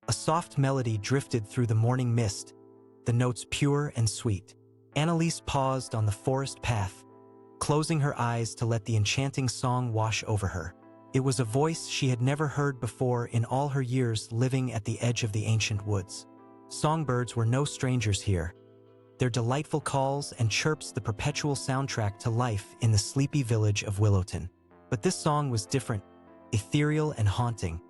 A soft melody drifted through the morning mist, the notes pure and sweet. Annalise paused on the forest path, closing her eyes to let the enchanting song wash over her. It was a voice she had never heard before in all her years living at the edge of the ancient woods. Songbirds were no strangers here, their delightful calls and chirps the perpetual soundtrack to life in the sleepy village of Willowton. But this song was different, ethereal and haunting,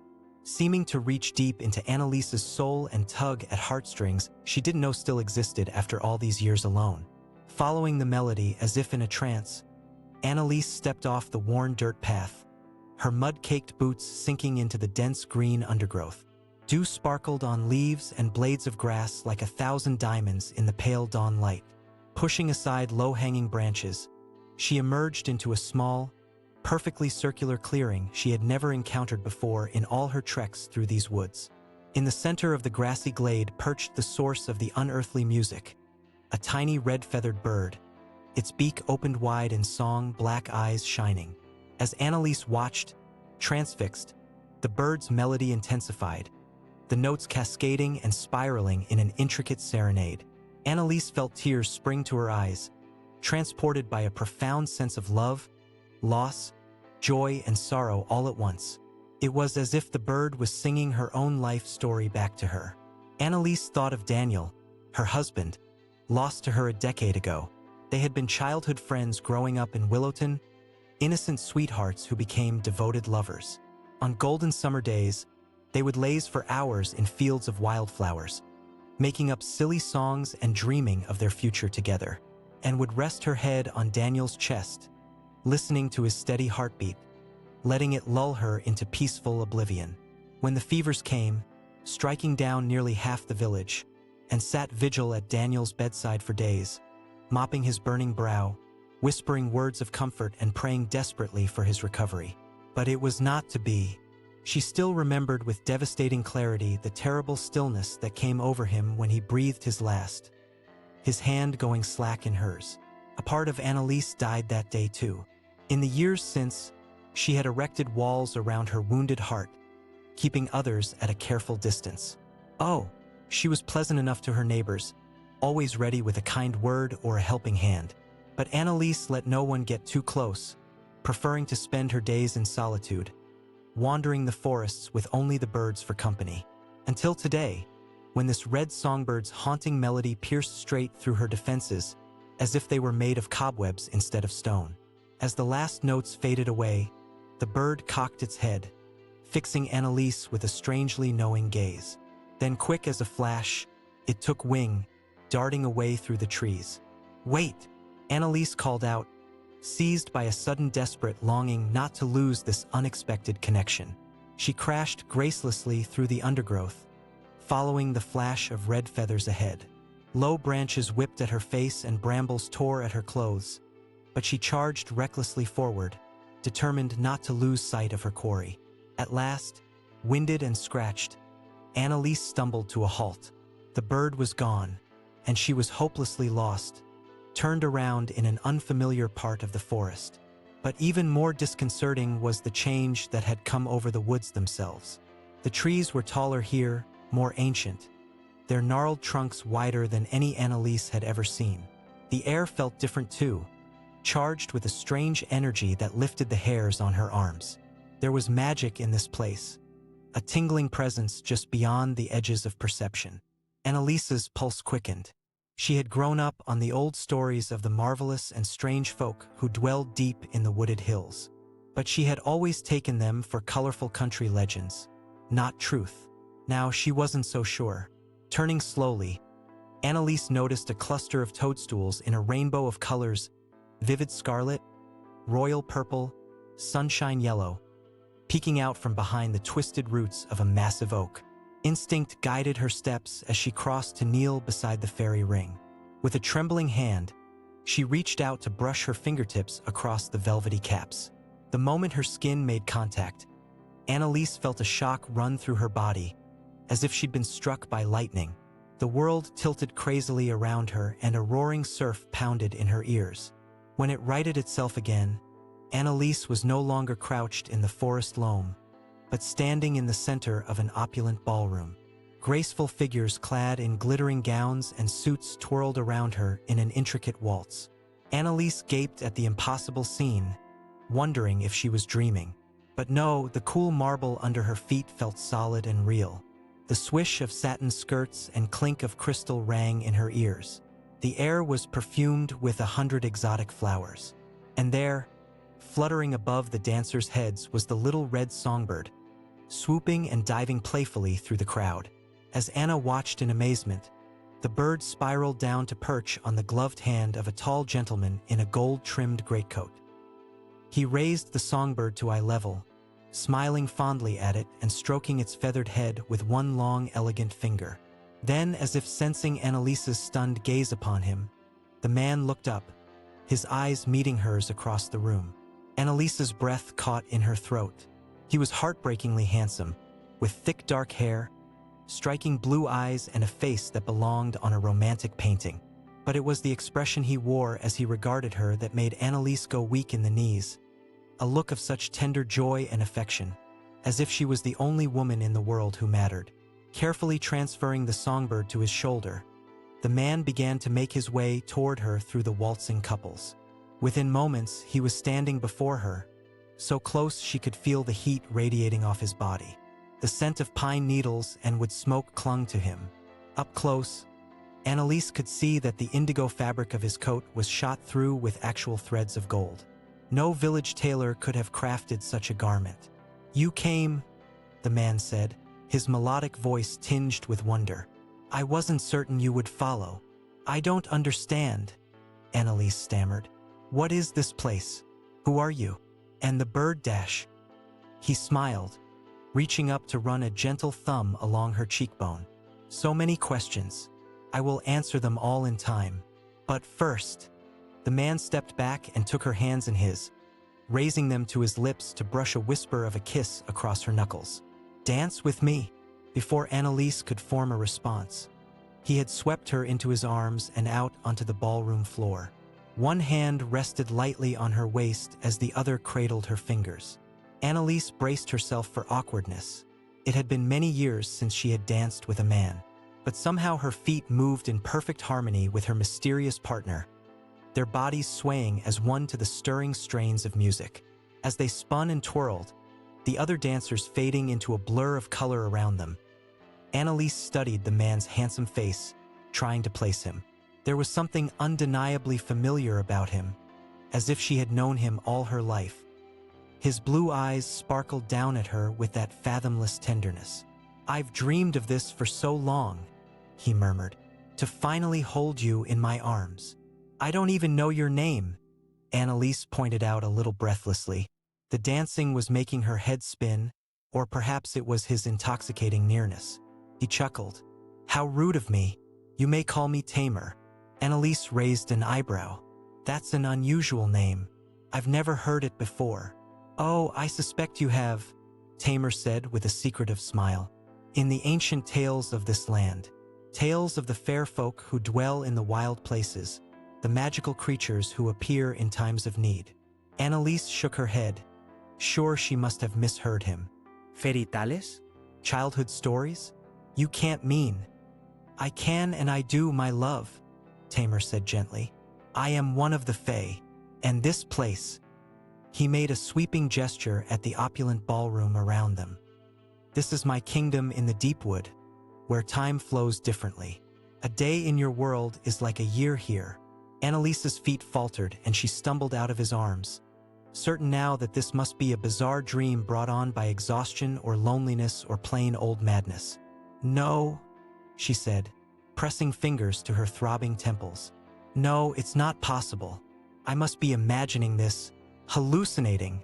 seeming to reach deep into Annalise's soul and tug at heartstrings she didn't know still existed after all these years alone. Following the melody as if in a trance, Annalise stepped off the worn dirt path, her mud-caked boots sinking into the dense green undergrowth. Dew sparkled on leaves and blades of grass like 1,000 diamonds in the pale dawn light. Pushing aside low-hanging branches, she emerged into a small, perfectly circular clearing she had never encountered before in all her treks through these woods. In the center of the grassy glade perched the source of the unearthly music, a tiny red-feathered bird, its beak opened wide in song, black eyes shining. As Annalise watched, transfixed, the bird's melody intensified, the notes cascading and spiraling in an intricate serenade. Annalise felt tears spring to her eyes, transported by a profound sense of love, loss, joy, and sorrow all at once. It was as if the bird was singing her own life story back to her. Annalise thought of Daniel, her husband, lost to her a decade ago. They had been childhood friends growing up in Willowton, innocent sweethearts who became devoted lovers. On golden summer days, they would laze for hours in fields of wildflowers, making up silly songs and dreaming of their future together, and would rest her head on Daniel's chest, listening to his steady heartbeat, letting it lull her into peaceful oblivion. When the fevers came, striking down nearly half the village, and sat vigil at Daniel's bedside for days, mopping his burning brow, whispering words of comfort and praying desperately for his recovery. But it was not to be. She still remembered with devastating clarity the terrible stillness that came over him when he breathed his last, his hand going slack in hers. A part of Annalise died that day too. In the years since, she had erected walls around her wounded heart, keeping others at a careful distance. Oh, she was pleasant enough to her neighbors, always ready with a kind word or a helping hand. But Annalise let no one get too close, preferring to spend her days in solitude, wandering the forests with only the birds for company. Until today, when this red songbird's haunting melody pierced straight through her defenses, as if they were made of cobwebs instead of stone. As the last notes faded away, the bird cocked its head, fixing Annalise with a strangely knowing gaze. Then, quick as a flash, it took wing, darting away through the trees. "Wait!" Annalise called out, seized by a sudden desperate longing not to lose this unexpected connection. She crashed gracelessly through the undergrowth, following the flash of red feathers ahead. Low branches whipped at her face and brambles tore at her clothes, but she charged recklessly forward, determined not to lose sight of her quarry. At last, winded and scratched, Annalise stumbled to a halt. The bird was gone, and she was hopelessly lost, turned around in an unfamiliar part of the forest. But even more disconcerting was the change that had come over the woods themselves. The trees were taller here, more ancient, their gnarled trunks wider than any Annalise had ever seen. The air felt different too, charged with a strange energy that lifted the hairs on her arms. There was magic in this place, a tingling presence just beyond the edges of perception. Annalise's pulse quickened. She had grown up on the old stories of the marvelous and strange folk who dwelled deep in the wooded hills. But she had always taken them for colorful country legends, not truth. Now she wasn't so sure. Turning slowly, Annalise noticed a cluster of toadstools in a rainbow of colors: vivid scarlet, royal purple, sunshine yellow, peeking out from behind the twisted roots of a massive oak. Instinct guided her steps as she crossed to kneel beside the fairy ring. With a trembling hand, she reached out to brush her fingertips across the velvety caps. The moment her skin made contact, Annalise felt a shock run through her body, as if she'd been struck by lightning. The world tilted crazily around her and a roaring surf pounded in her ears. When it righted itself again, Annalise was no longer crouched in the forest loam, but standing in the center of an opulent ballroom. Graceful figures clad in glittering gowns and suits twirled around her in an intricate waltz. Annalise gaped at the impossible scene, wondering if she was dreaming. But no, the cool marble under her feet felt solid and real. The swish of satin skirts and clink of crystal rang in her ears. The air was perfumed with 100 exotic flowers. And there, fluttering above the dancers' heads, was the little red songbird, swooping and diving playfully through the crowd. As Anna watched in amazement, the bird spiraled down to perch on the gloved hand of a tall gentleman in a gold-trimmed greatcoat. He raised the songbird to eye level, smiling fondly at it and stroking its feathered head with one long, elegant finger. Then, as if sensing Annalise's stunned gaze upon him, the man looked up, his eyes meeting hers across the room. Annalise's breath caught in her throat. He was heartbreakingly handsome, with thick dark hair, striking blue eyes and a face that belonged on a romantic painting. But it was the expression he wore as he regarded her that made Annalise go weak in the knees, a look of such tender joy and affection, as if she was the only woman in the world who mattered. Carefully transferring the songbird to his shoulder, the man began to make his way toward her through the waltzing couples. Within moments, he was standing before her, so close she could feel the heat radiating off his body. The scent of pine needles and wood smoke clung to him. Up close, Annalise could see that the indigo fabric of his coat was shot through with actual threads of gold. No village tailor could have crafted such a garment. "You came," the man said, his melodic voice tinged with wonder. "I wasn't certain you would follow." "I don't understand," Annalise stammered. "What is this place? Who are you? And the bird dash?" He smiled, reaching up to run a gentle thumb along her cheekbone. "So many questions. I will answer them all in time. But first," the man stepped back and took her hands in his, raising them to his lips to brush a whisper of a kiss across her knuckles. "Dance with me." Before Annalise could form a response, he had swept her into his arms and out onto the ballroom floor. One hand rested lightly on her waist as the other cradled her fingers. Annalise braced herself for awkwardness. It had been many years since she had danced with a man, but somehow her feet moved in perfect harmony with her mysterious partner, their bodies swaying as one to the stirring strains of music. As they spun and twirled, the other dancers fading into a blur of color around them, Annalise studied the man's handsome face, trying to place him. There was something undeniably familiar about him, as if she had known him all her life. His blue eyes sparkled down at her with that fathomless tenderness. "I've dreamed of this for so long," he murmured, "to finally hold you in my arms." "I don't even know your name," Annalise pointed out a little breathlessly. The dancing was making her head spin, or perhaps it was his intoxicating nearness. He chuckled. "How rude of me. You may call me Tamer." Annalise raised an eyebrow. "That's an unusual name. I've never heard it before." "Oh, I suspect you have," Tamer said with a secretive smile. "In the ancient tales of this land, tales of the fair folk who dwell in the wild places, the magical creatures who appear in times of need." Annalise shook her head, sure she must have misheard him. "Fairy tales? Childhood stories? You can't mean." "I can and I do, my love," Tamer said gently. "I am one of the Fae, and this place—" He made a sweeping gesture at the opulent ballroom around them. "This is my kingdom in the deep wood, where time flows differently. A day in your world is like a year here." Annalise's feet faltered and she stumbled out of his arms, certain now that this must be a bizarre dream brought on by exhaustion or loneliness or plain old madness. "No," she said, pressing fingers to her throbbing temples. "No, it's not possible. I must be imagining this, hallucinating."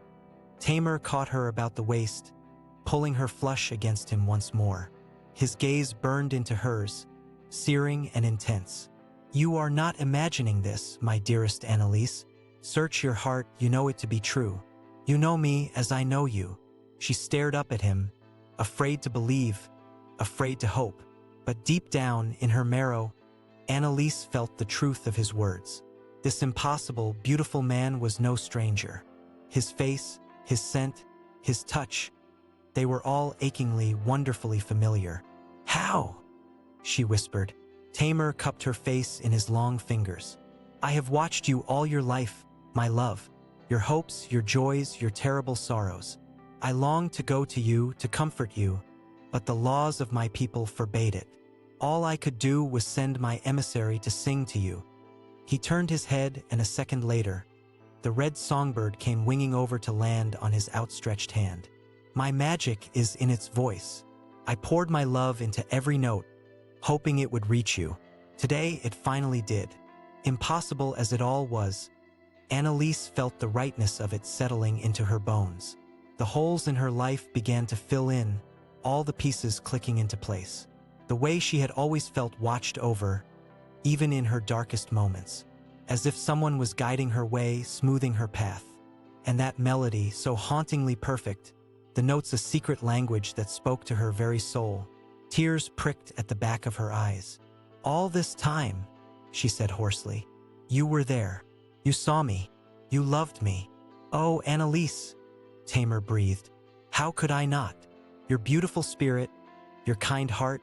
Tamer caught her about the waist, pulling her flush against him once more. His gaze burned into hers, searing and intense. "You are not imagining this, my dearest Annalise. Search your heart, you know it to be true. You know me as I know you." She stared up at him, afraid to believe, afraid to hope. But deep down, in her marrow, Annalise felt the truth of his words. This impossible, beautiful man was no stranger. His face, his scent, his touch, they were all achingly, wonderfully familiar. How? She whispered. Tamar cupped her face in his long fingers. I have watched you all your life, my love. Your hopes, your joys, your terrible sorrows. I longed to go to you, to comfort you, but the laws of my people forbade it. All I could do was send my emissary to sing to you. He turned his head, and a second later, the red songbird came winging over to land on his outstretched hand. My magic is in its voice. I poured my love into every note, hoping it would reach you. Today, it finally did. Impossible as it all was, Annalise felt the rightness of it settling into her bones. The holes in her life began to fill in, all the pieces clicking into place. The way she had always felt watched over, even in her darkest moments, as if someone was guiding her way, smoothing her path. And that melody, so hauntingly perfect, the notes a secret language that spoke to her very soul. Tears pricked at the back of her eyes. All this time, she said hoarsely, you were there. You saw me. You loved me. Oh, Annalise, Tamar breathed. How could I not? Your beautiful spirit, your kind heart,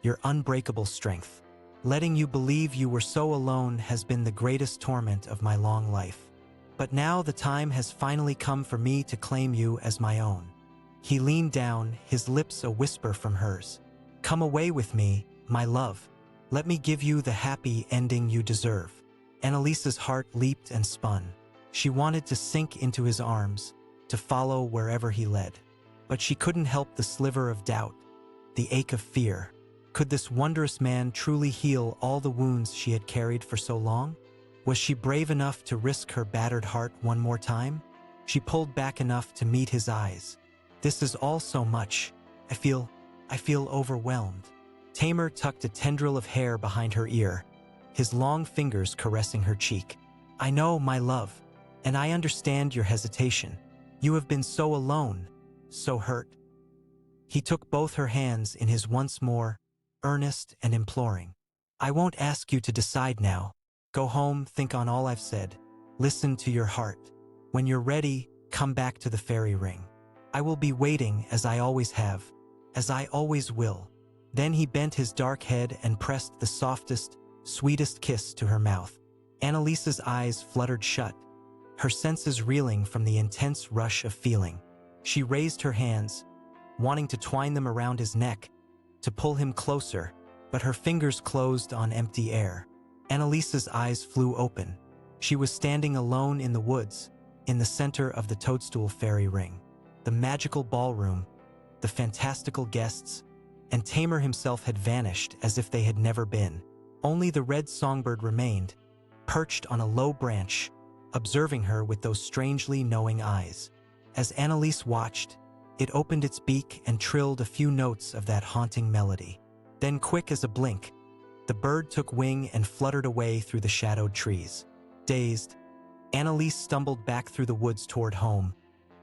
your unbreakable strength. Letting you believe you were so alone has been the greatest torment of my long life. But now the time has finally come for me to claim you as my own. He leaned down, his lips a whisper from hers. Come away with me, my love. Let me give you the happy ending you deserve. Annalise's heart leaped and spun. She wanted to sink into his arms, to follow wherever he led. But she couldn't help the sliver of doubt, the ache of fear. Could this wondrous man truly heal all the wounds she had carried for so long? Was she brave enough to risk her battered heart one more time? She pulled back enough to meet his eyes. This is all so much. I feel overwhelmed. Tamar tucked a tendril of hair behind her ear, his long fingers caressing her cheek. I know, my love, and I understand your hesitation. You have been so alone, so hurt. He took both her hands in his once more, earnest and imploring. I won't ask you to decide now. Go home, think on all I've said. Listen to your heart. When you're ready, come back to the fairy ring. I will be waiting as I always have, as I always will. Then he bent his dark head and pressed the softest, sweetest kiss to her mouth. Annalise's eyes fluttered shut, her senses reeling from the intense rush of feeling. She raised her hands, wanting to twine them around his neck, to pull him closer, but her fingers closed on empty air. Annalise's eyes flew open. She was standing alone in the woods, in the center of the Toadstool Fairy Ring. The magical ballroom, the fantastical guests, and Tamar himself had vanished as if they had never been. Only the red songbird remained, perched on a low branch, observing her with those strangely knowing eyes. As Annalise watched, it opened its beak and trilled a few notes of that haunting melody. Then, quick as a blink, the bird took wing and fluttered away through the shadowed trees. Dazed, Annalise stumbled back through the woods toward home,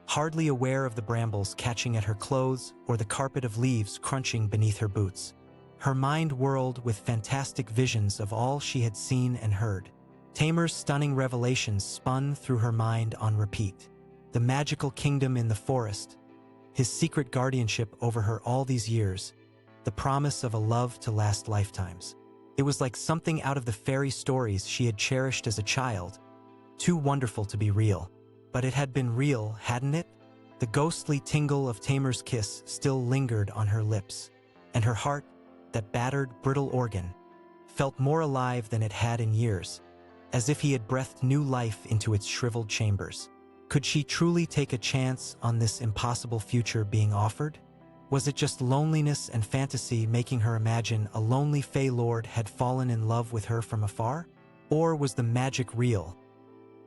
hardly aware of the brambles catching at her clothes or the carpet of leaves crunching beneath her boots. Her mind whirled with fantastic visions of all she had seen and heard. Tamar's stunning revelations spun through her mind on repeat. The magical kingdom in the forest, his secret guardianship over her all these years, the promise of a love to last lifetimes. It was like something out of the fairy stories she had cherished as a child, too wonderful to be real. But it had been real, hadn't it? The ghostly tingle of Tamar's kiss still lingered on her lips, and her heart, that battered, brittle organ, felt more alive than it had in years, as if he had breathed new life into its shriveled chambers. Could she truly take a chance on this impossible future being offered? Was it just loneliness and fantasy making her imagine a lonely Fey Lord had fallen in love with her from afar? Or was the magic real?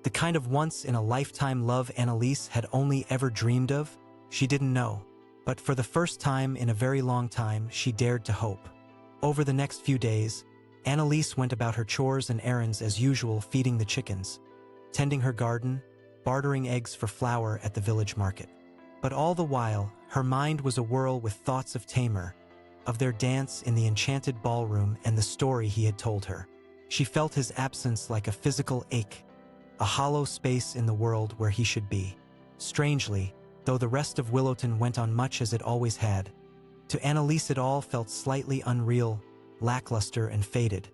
The kind of once-in-a-lifetime love Annalise had only ever dreamed of? She didn't know. But for the first time in a very long time, she dared to hope. Over the next few days, Annalise went about her chores and errands as usual, feeding the chickens, tending her garden, bartering eggs for flour at the village market. But all the while, her mind was awhirl with thoughts of Tamar, of their dance in the enchanted ballroom and the story he had told her. She felt his absence like a physical ache, a hollow space in the world where he should be. Strangely, though the rest of Willowton went on much as it always had, To Annalise it all felt slightly unreal, lackluster and faded,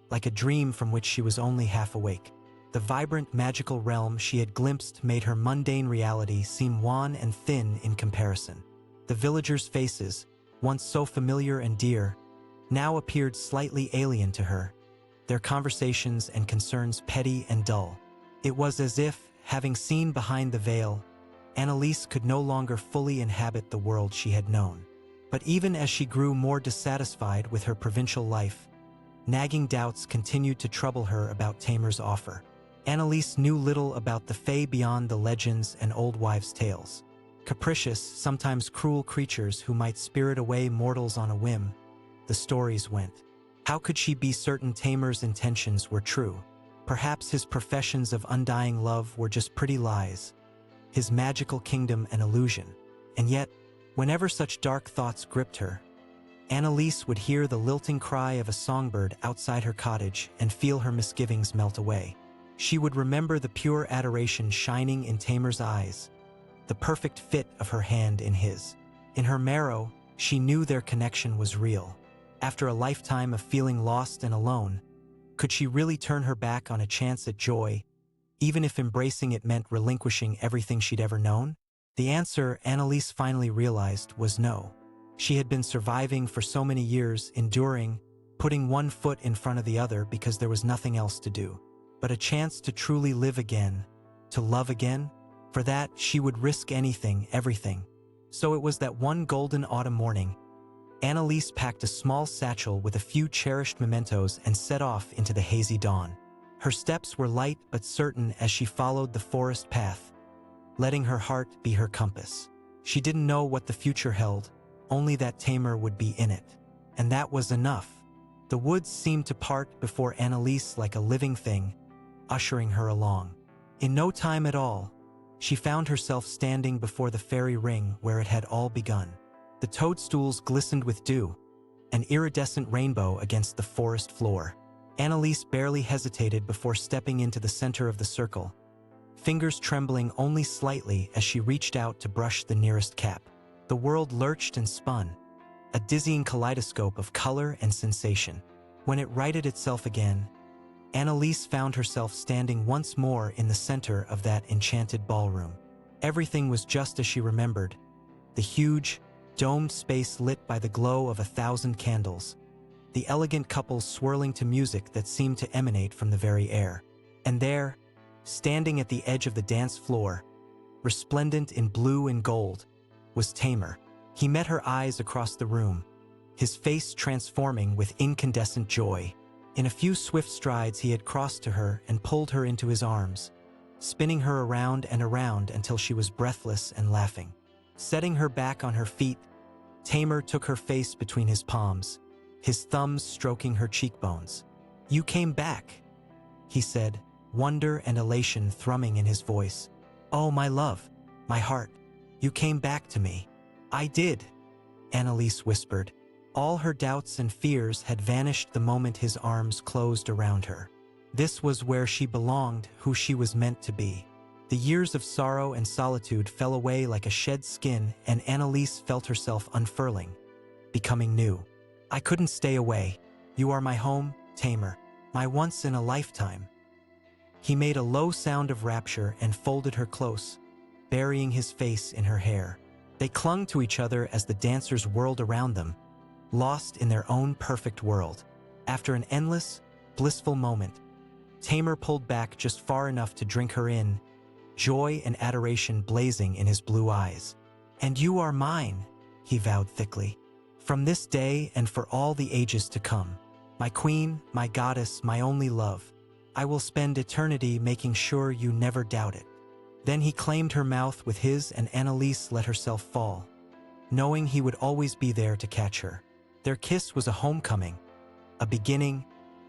like a dream from which she was only half awake. The vibrant, magical realm she had glimpsed made her mundane reality seem wan and thin in comparison. The villagers' faces, once so familiar and dear, now appeared slightly alien to her, their conversations and concerns petty and dull. It was as if, having seen behind the veil, Annalise could no longer fully inhabit the world she had known. But even as she grew more dissatisfied with her provincial life, nagging doubts continued to trouble her about Tamer's offer. Annalise knew little about the fae beyond the legends and old wives' tales. Capricious, sometimes cruel creatures who might spirit away mortals on a whim, the stories went. How could she be certain Tamer's intentions were true? Perhaps his professions of undying love were just pretty lies, his magical kingdom an illusion. And yet, whenever such dark thoughts gripped her, Annalise would hear the lilting cry of a songbird outside her cottage and feel her misgivings melt away. She would remember the pure adoration shining in Tamer's eyes, the perfect fit of her hand in his. In her marrow, she knew their connection was real. After a lifetime of feeling lost and alone, could she really turn her back on a chance at joy, even if embracing it meant relinquishing everything she'd ever known? The answer, Annalise finally realized, was no. She had been surviving for so many years, enduring, putting one foot in front of the other because there was nothing else to do. But a chance to truly live again, to love again, for that she would risk anything, everything. So it was that one golden autumn morning, Annalise packed a small satchel with a few cherished mementos and set off into the hazy dawn. Her steps were light but certain as she followed the forest path, letting her heart be her compass. She didn't know what the future held, only that Tamer would be in it. And that was enough. The woods seemed to part before Annalise like a living thing, ushering her along. In no time at all, she found herself standing before the fairy ring where it had all begun. The toadstools glistened with dew, an iridescent rainbow against the forest floor. Annalise barely hesitated before stepping into the center of the circle, fingers trembling only slightly as she reached out to brush the nearest cap. The world lurched and spun, a dizzying kaleidoscope of color and sensation. When it righted itself again, Annalise found herself standing once more in the center of that enchanted ballroom. Everything was just as she remembered, the huge, domed space lit by the glow of 1,000 candles, the elegant couples swirling to music that seemed to emanate from the very air. And there, standing at the edge of the dance floor, resplendent in blue and gold, was Tamer. He met her eyes across the room, his face transforming with incandescent joy. In a few swift strides he had crossed to her and pulled her into his arms, spinning her around and around until she was breathless and laughing. Setting her back on her feet, Tamer took her face between his palms, his thumbs stroking her cheekbones. "You came back," he said, wonder and elation thrumming in his voice. "Oh, my love, my heart, you came back to me." "I did," Annalise whispered. All her doubts and fears had vanished the moment his arms closed around her. This was where she belonged, who she was meant to be. The years of sorrow and solitude fell away like a shed skin, and Annalise felt herself unfurling, becoming new. "I couldn't stay away. You are my home, Tamer, my once-in-a-lifetime." He made a low sound of rapture and folded her close, burying his face in her hair. They clung to each other as the dancers whirled around them, lost in their own perfect world. After an endless, blissful moment, Tamer pulled back just far enough to drink her in, joy and adoration blazing in his blue eyes. "And you are mine," he vowed thickly, "from this day and for all the ages to come. My queen, my goddess, my only love. I will spend eternity making sure you never doubt it." Then he claimed her mouth with his, and Annalise let herself fall, knowing he would always be there to catch her. Their kiss was a homecoming, a beginning,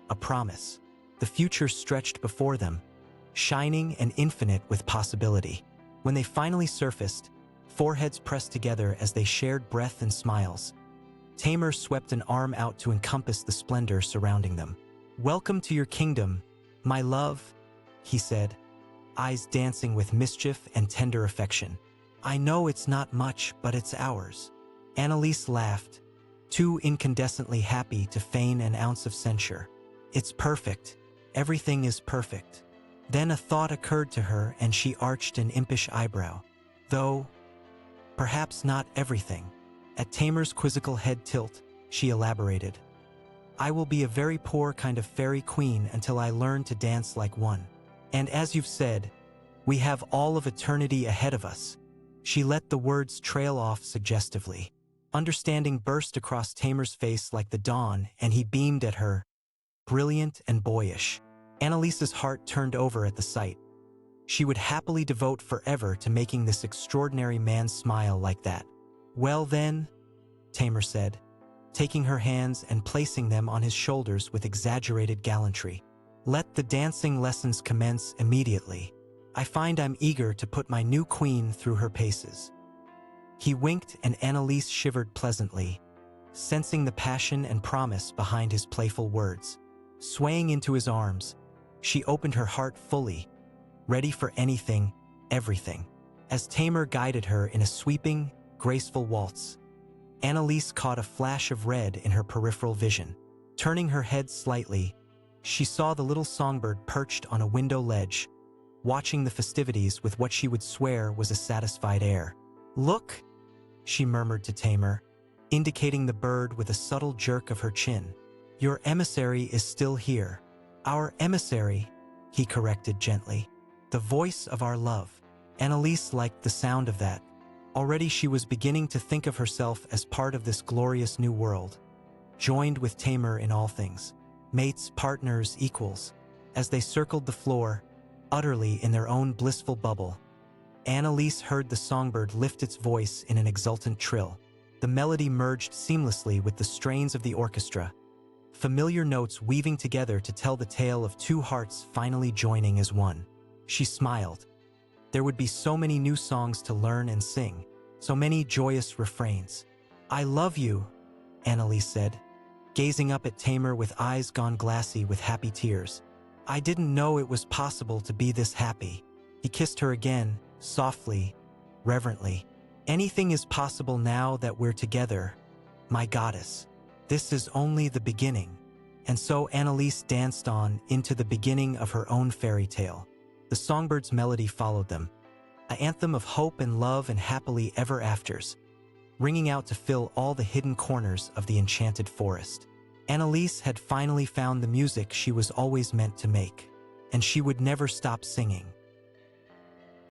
a promise. The future stretched before them, shining and infinite with possibility. When they finally surfaced, foreheads pressed together as they shared breath and smiles, Tamer swept an arm out to encompass the splendor surrounding them. "Welcome to your kingdom, my love," he said, eyes dancing with mischief and tender affection. "I know it's not much, but it's ours." Annalise laughed, too incandescently happy to feign an ounce of censure. It's perfect. Everything is perfect. Then a thought occurred to her and she arched an impish eyebrow. Though, perhaps not everything. At Tamer's quizzical head tilt, she elaborated. I will be a very poor kind of fairy queen until I learn to dance like one. And as you've said, we have all of eternity ahead of us. She let the words trail off suggestively. Understanding burst across Tamer's face like the dawn, and he beamed at her, brilliant and boyish. Annalise's heart turned over at the sight. She would happily devote forever to making this extraordinary man smile like that. Well then, Tamer said, taking her hands and placing them on his shoulders with exaggerated gallantry. Let the dancing lessons commence immediately. I find I'm eager to put my new queen through her paces. He winked and Annalise shivered pleasantly, sensing the passion and promise behind his playful words. Swaying into his arms, she opened her heart fully, ready for anything, everything. As Tamer guided her in a sweeping, graceful waltz, Annalise caught a flash of red in her peripheral vision. Turning her head slightly, she saw the little songbird perched on a window ledge, watching the festivities with what she would swear was a satisfied air. Look, she murmured to Tamer, indicating the bird with a subtle jerk of her chin. Your emissary is still here. Our emissary, he corrected gently. The voice of our love. Annalise liked the sound of that. Already she was beginning to think of herself as part of this glorious new world, joined with Tamer in all things. Mates, partners, equals. As they circled the floor, utterly in their own blissful bubble, Annalise heard the songbird lift its voice in an exultant trill. The melody merged seamlessly with the strains of the orchestra, familiar notes weaving together to tell the tale of two hearts finally joining as one. She smiled. There would be so many new songs to learn and sing, so many joyous refrains. I love you, Annalise said, gazing up at Tamer with eyes gone glassy with happy tears. I didn't know it was possible to be this happy. He kissed her again, softly, reverently. Anything is possible now that we're together, my goddess. This is only the beginning. And so Annalise danced on into the beginning of her own fairy tale. The songbird's melody followed them, an anthem of hope and love and happily ever afters, ringing out to fill all the hidden corners of the enchanted forest. Annalise had finally found the music she was always meant to make, and she would never stop singing.